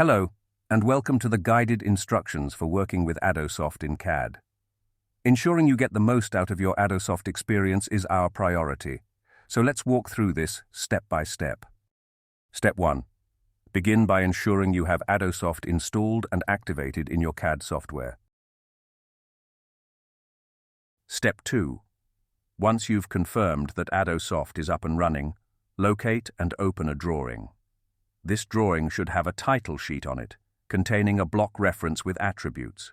Hello, and welcome to the guided instructions for working with AddoSOFT in CAD. Ensuring you get the most out of your AddoSOFT experience is our priority, so let's walk through this step by step. Step 1. Begin by ensuring you have AddoSOFT installed and activated in your CAD software. Step 2. Once you've confirmed that AddoSOFT is up and running, locate and open a drawing. This drawing should have a title sheet on it, containing a block reference with attributes.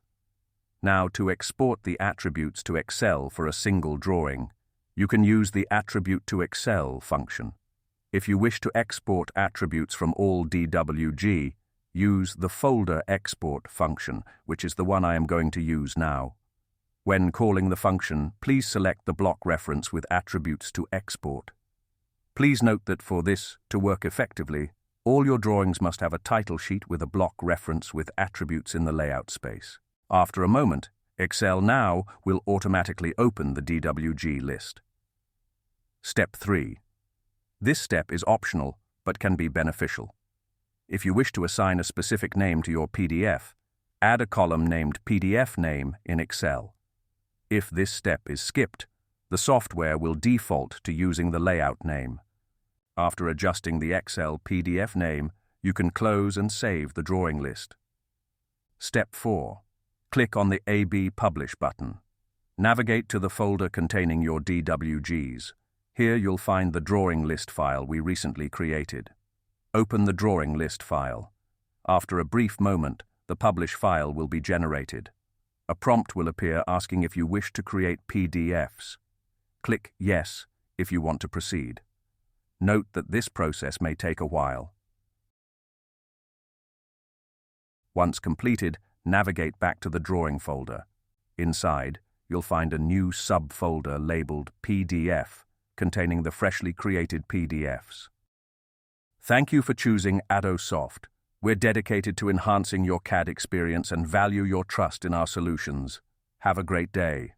Now, to export the attributes to Excel for a single drawing, you can use the Attribute to Excel function. If you wish to export attributes from all DWG, use the Folder Export function, which is the one I am going to use now. When calling the function, please select the block reference with attributes to export. Please note that for this to work effectively, all your drawings must have a title sheet with a block reference with attributes in the layout space. After a moment, Excel now will automatically open the DWG list. Step 3. This step is optional but can be beneficial. If you wish to assign a specific name to your PDF, add a column named PDF Name in Excel. If this step is skipped, the software will default to using the layout name. After adjusting the Excel PDF name, you can close and save the drawing list. Step 4. Click on the AB Publish button. Navigate to the folder containing your DWGs. Here you'll find the drawing list file we recently created. Open the drawing list file. After a brief moment, the Publish file will be generated. A prompt will appear asking if you wish to create PDFs. Click Yes if you want to proceed. Note that this process may take a while. Once completed, navigate back to the drawing folder. Inside, you'll find a new subfolder labeled PDF, containing the freshly created PDFs. Thank you for choosing AddoSOFT. We're dedicated to enhancing your CAD experience and value your trust in our solutions. Have a great day.